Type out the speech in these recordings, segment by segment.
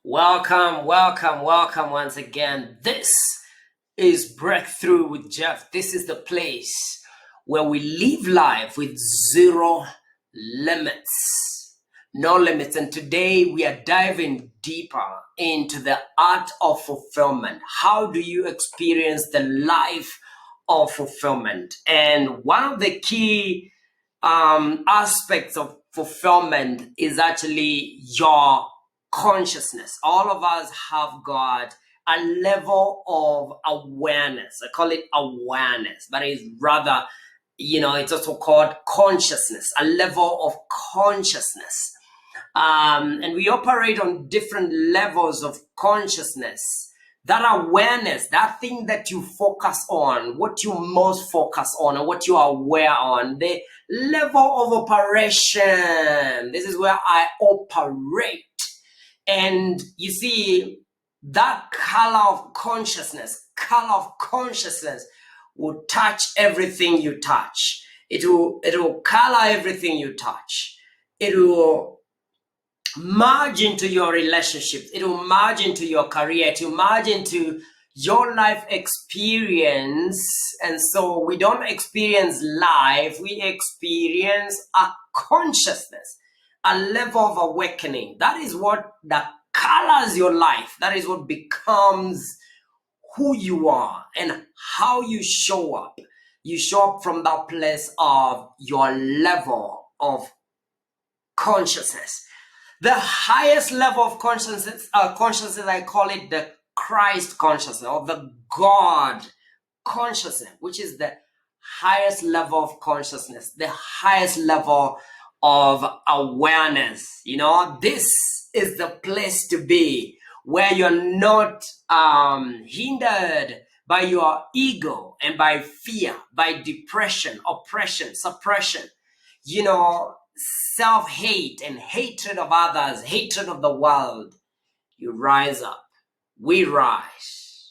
Welcome, welcome, welcome once again. This is Breakthrough with Jeff. This is the place where we live life with zero limits. No limits. And today we are diving deeper into the art of fulfillment. How do you experience the life of fulfillment? And one of the key aspects of fulfillment is actually your consciousness. All of us have got a level of awareness. I call it awareness, but it's rather, it's also called consciousness, a level of consciousness. And we operate on different levels of consciousness. That awareness, that thing that you focus on, what you most focus on, and what you are aware on, the level of operation. This is where I operate. And you see, that color of consciousness will touch everything you touch. It will color everything you touch. It will merge into your relationships. It will merge into your career. It will merge into your life experience. And so we don't experience life, we experience a consciousness, a level of awakening. That is what that colors your life. That is what becomes who you are and how you show up. You show up from that place of your level of consciousness. The highest level of consciousness, I call it the Christ consciousness or the God consciousness, which is the highest level of consciousness, the highest level of awareness. This is the place to be, where you're not hindered by your ego and by fear, by depression, oppression, suppression, self-hate and hatred of others, hatred of the world. You rise up. We rise.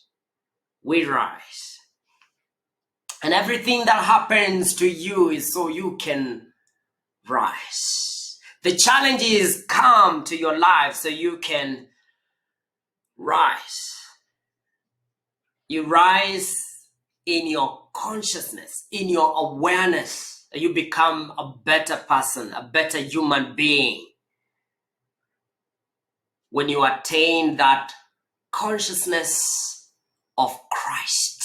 And everything that happens to you is so you can rise. The challenges come to your life so you can rise. You rise in your consciousness, in your awareness. You become a better person, a better human being. When you attain that consciousness of Christ,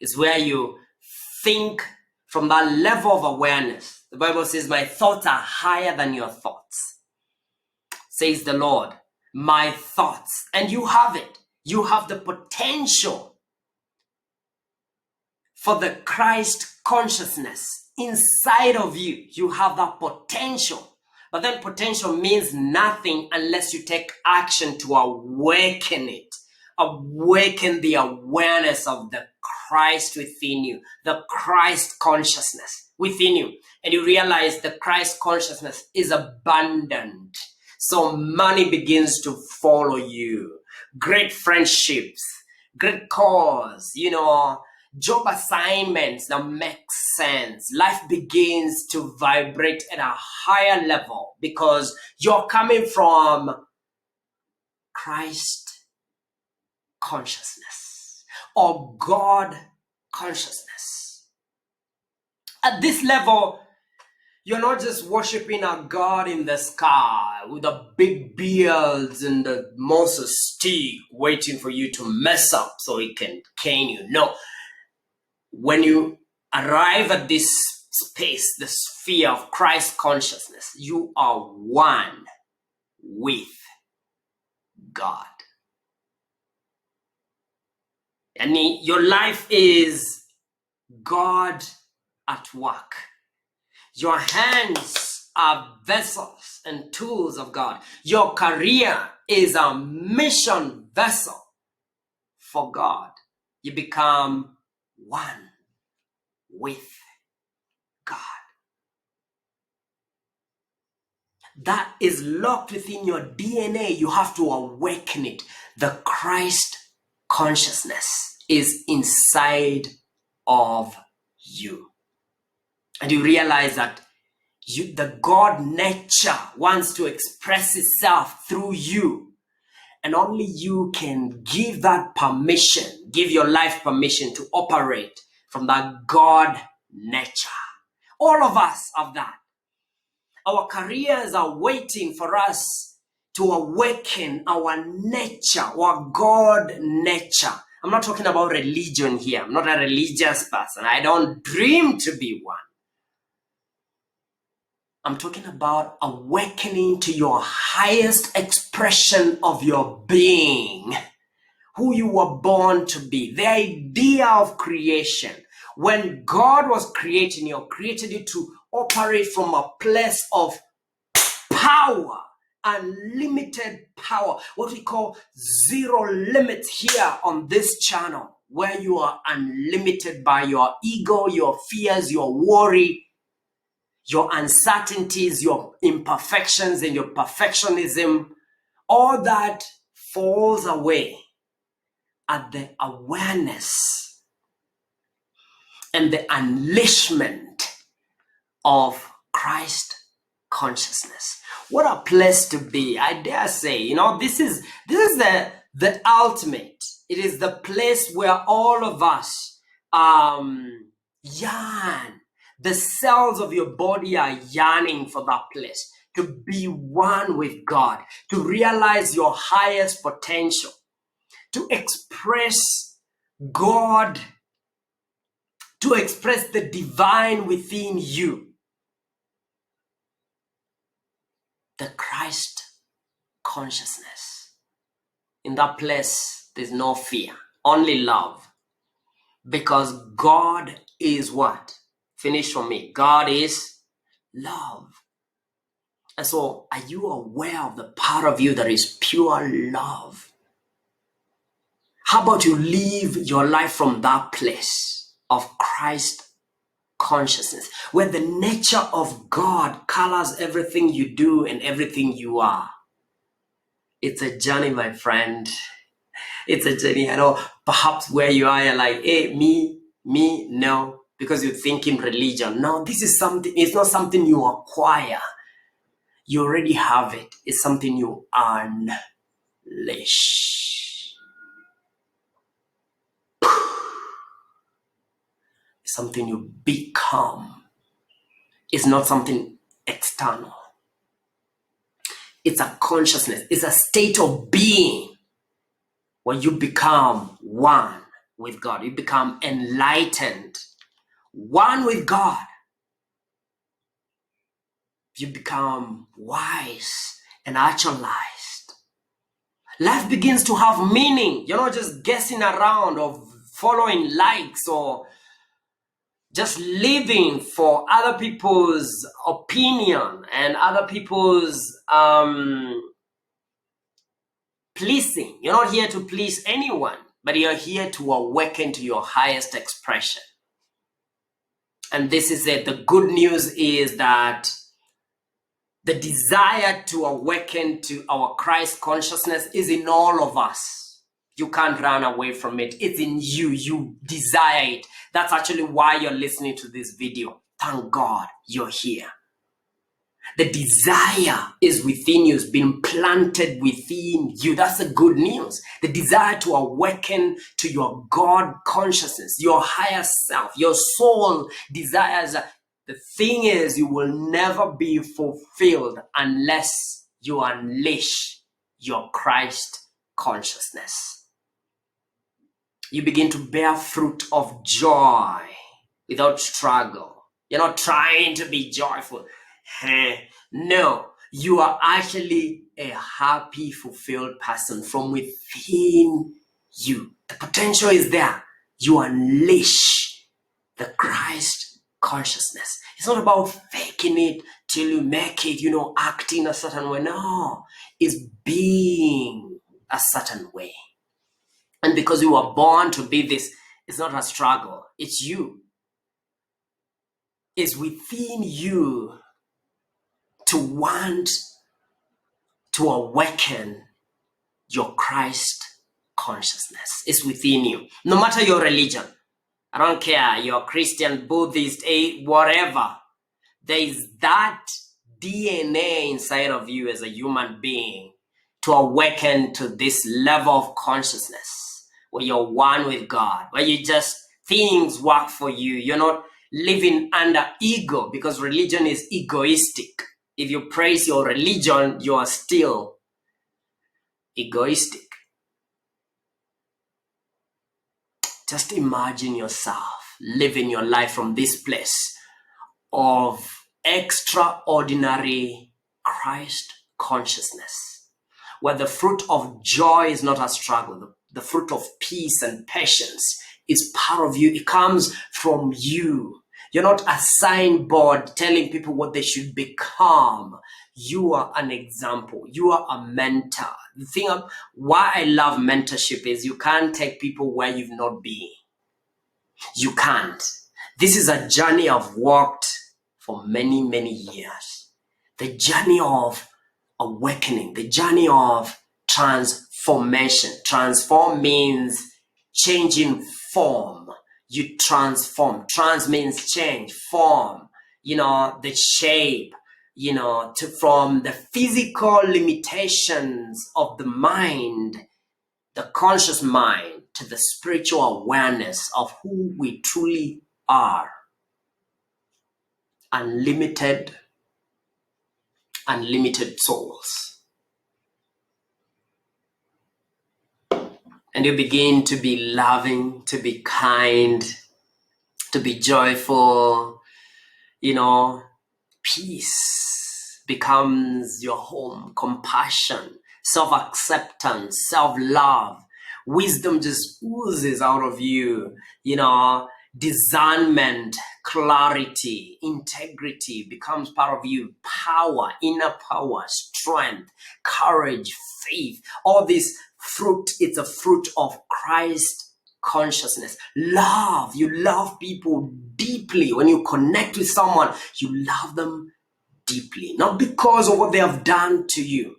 is where you think from that level of awareness. The Bible says, my thoughts are higher than your thoughts, says the Lord. My thoughts. And you have it. You have the potential for the Christ consciousness inside of you. You have that potential. But then potential means nothing unless you take action to awaken it. Awaken the awareness of the Christ within you, the Christ consciousness within you. And you realize the Christ consciousness is abundant. So money begins to follow you. Great friendships, great cause, job assignments that make sense. Life begins to vibrate at a higher level because you're coming from Christ consciousness or God consciousness. At this level, you're not just worshiping a God in the sky with a big beard and the monster stick waiting for you to mess up so it can cane you. No. When you arrive at this space, the sphere of Christ consciousness, you are one with God. And your life is God at work. Your hands are vessels and tools of God. Your career is a mission vessel for God. You become one with God. That is locked within your DNA. You have to awaken it. The Christ consciousness is inside of you. And you realize that the God nature wants to express itself through you. And only you can give that permission, give your life permission to operate from that God nature. All of us have that. Our careers are waiting for us to awaken our nature, our God nature. I'm not talking about religion here. I'm not a religious person. I don't dream to be one. I'm talking about awakening to your highest expression of your being, who you were born to be, the idea of creation. When God was creating you, created you to operate from a place of power, unlimited power, what we call zero limits here on this channel, where you are unlimited by your ego, your fears, your worry, your uncertainties, your imperfections, and your perfectionism. All that falls away at the awareness and the unleashment of Christ consciousness. What a place to be. I dare say, this is the ultimate. It is the place where all of us yearn. The cells of your body are yearning for that place, to be one with God, to realize your highest potential, to express God, to express the divine within you. The Christ consciousness. In that place, there's no fear, only love. Because God is what? Finish for me. God is love. And so, are you aware of the part of you that is pure love? How about you live your life from that place of Christ consciousness, where the nature of God colors everything you do and everything you are? It's a journey, my friend. It's a journey. I know perhaps where you are, you're like, hey, me, no, because you're thinking religion. No, this is something, it's not something you acquire. You already have it. It's something you unleash. It's something you become. It's not something external. It's a consciousness. It's a state of being where you become one with God. You become enlightened, one with God. You become wise and actualized. Life begins to have meaning. You're not just guessing around or following likes or just living for other people's opinion and other people's pleasing. You're not here to please anyone, but you're here to awaken to your highest expression. And this is it. The good news is that the desire to awaken to our Christ consciousness is in all of us. You can't run away from it. It's in you. You desire it. That's actually why you're listening to this video. Thank God you're here. The desire is within you. It's been planted within you. That's the good news. The desire to awaken to your God consciousness, your higher self, your soul desires. The thing is, you will never be fulfilled unless you unleash your Christ consciousness. You begin to bear fruit of joy without struggle. You're not trying to be joyful. No, you are actually a happy, fulfilled person from within you. The potential is there. You unleash the Christ consciousness. It's not about faking it till you make it, acting a certain way. No, it's being a certain way. And because you were born to be this, it's not a struggle. It's you. It's within you to want to awaken your Christ consciousness. It's within you. No matter your religion. I don't care. You're Christian, Buddhist, whatever. There is that DNA inside of you as a human being to awaken to this level of consciousness where you're one with God, where you just, things work for you. You're not living under ego, because religion is egoistic. If you praise your religion, you are still egoistic. Just imagine yourself living your life from this place of extraordinary Christ consciousness, where the fruit of joy is not a struggle. The fruit of peace and patience is part of you. It comes from you. You're not a signboard telling people what they should become. You are an example. You are a mentor. The thing of why I love mentorship is you can't take people where you've not been. You can't. This is a journey I've walked for many, many years. The journey of awakening, the journey of transformation. Transform means changing form. You transform. Trans means change, form, the shape, from the physical limitations of the mind, the conscious mind, to the spiritual awareness of who we truly are. Unlimited souls. And you begin to be loving, to be kind, to be joyful. Peace becomes your home. Compassion, self-acceptance, self-love. Wisdom just oozes out of you. Discernment, clarity, integrity becomes part of you. Power, inner power, strength, courage, faith. All this fruit, it's a fruit of Christ consciousness. Love, you love people deeply. When you connect with someone, you love them deeply. Not because of what they have done to you,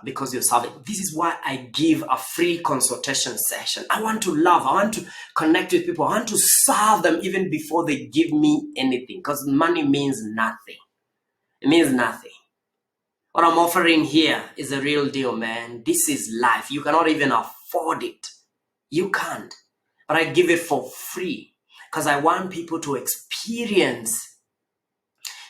because you're serving. This is why I give a free consultation session. I want to love. I want to connect with people. I want to serve them even before they give me anything, because money means nothing. It means nothing. What I'm offering here is a real deal, man. This is life. You cannot even afford it. You can't. But I give it for free because I want people to experience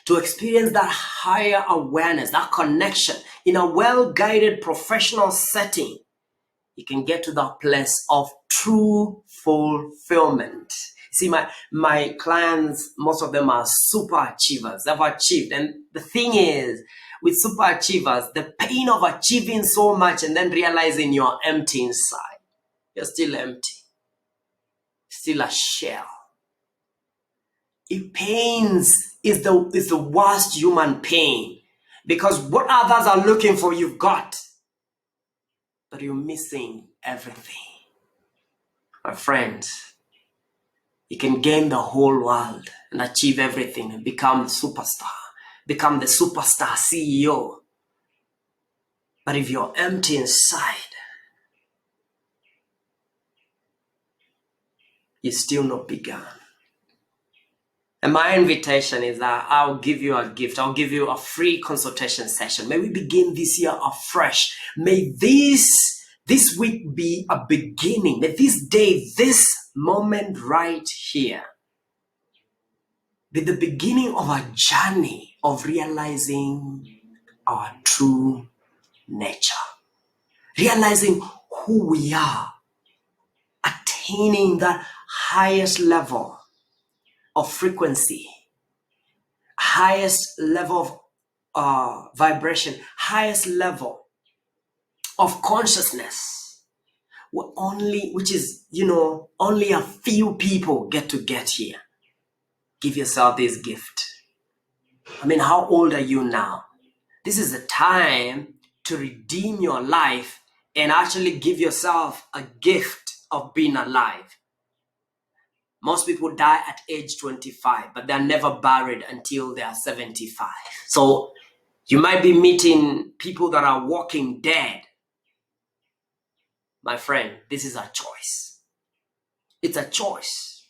that higher awareness, that connection. In a well-guided professional setting, you can get to that place of true fulfillment. See, my clients, most of them are super achievers. They've achieved. And the thing is, with super achievers, the pain of achieving so much and then realizing you're empty inside. You're still empty. Still a shell. It pains is the worst human pain, because what others are looking for, you've got, but you're missing everything. My friends, you can gain the whole world and achieve everything and become a superstar, become the superstar CEO. But if you're empty inside, you're still not begun. And my invitation is that I'll give you a gift. I'll give you a free consultation session. May we begin this year afresh. May this week be a beginning. May this day, this moment right here, be the beginning of a journey of realizing our true nature. Realizing who we are. Attaining that highest level of frequency, highest level of vibration, highest level of consciousness, which is, only a few people get here. Give yourself this gift. How old are you now? This is the time to redeem your life and actually give yourself a gift of being alive. Most people die at age 25, but they're never buried until they are 75. So you might be meeting people that are walking dead. My friend, this is a choice. It's a choice.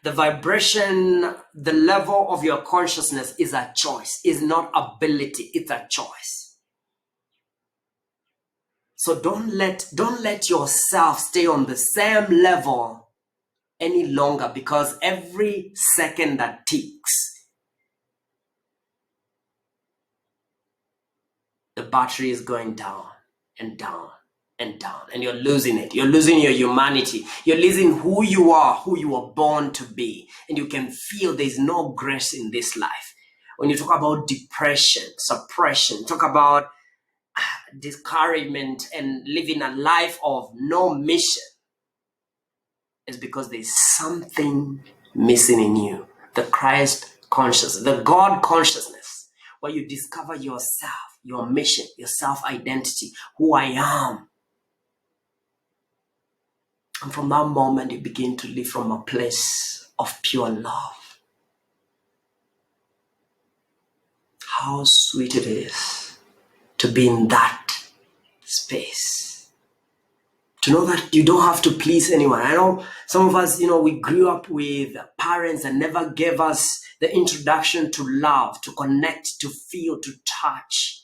The vibration, the level of your consciousness is a choice. It's not ability. It's a choice. So don't let yourself stay on the same level any longer, because every second that ticks, the battery is going down and down and down, and you're losing it. You're losing your humanity. You're losing who you were born to be. And you can feel there's no grace in this life. When you talk about depression, suppression, talk about discouragement and living a life of no mission, it's because there's something missing in you. The Christ consciousness, the God consciousness, where you discover yourself, your mission, your self-identity, who I am. And from that moment, you begin to live from a place of pure love. How sweet it is to be in that space. To know that you don't have to please anyone. I know some of us, we grew up with parents that never gave us the introduction to love, to connect, to feel, to touch.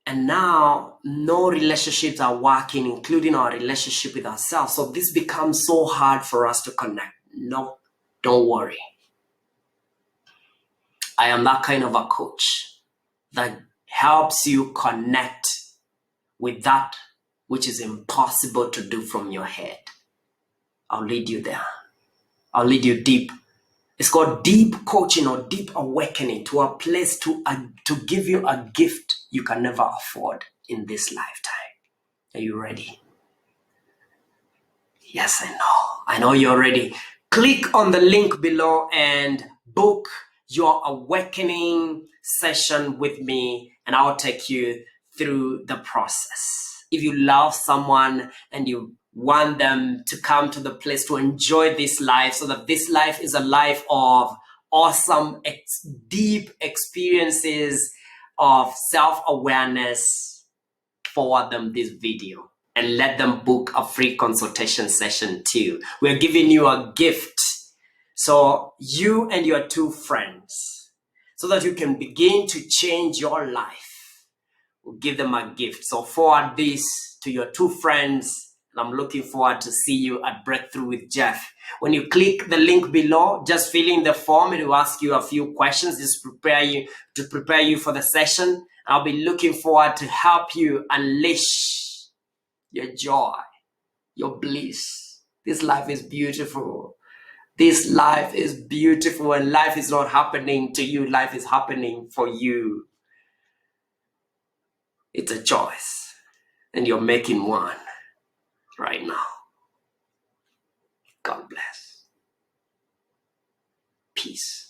And now, no relationships are working, including our relationship with ourselves. So this becomes so hard for us to connect. No, don't worry. I am that kind of a coach that helps you connect with that which is impossible to do from your head. I'll lead you there. I'll lead you deep. It's called deep coaching or deep awakening, to a place to give you a gift you can never afford in this lifetime. Are you ready? Yes, I know. I know you're ready. Click on the link below and book your awakening session with me, and I'll take you through the process. If you love someone and you want them to come to the place to enjoy this life, so that this life is a life of awesome, deep experiences of self-awareness, forward them this video and let them book a free consultation session too. We're giving you a gift. So you and your two friends, so that you can begin to change your life, we'll give them a gift. So forward this to your two friends, and I'm looking forward to see you at Breakthrough with Jeff. When you click the link below, just fill in the form. It will ask you a few questions just to prepare you for the session. I'll be looking forward to help you unleash your joy, your bliss. This life is beautiful. This life is beautiful, and life is not happening to you. Life is happening for you. It's a choice, and you're making one right now. God bless. Peace.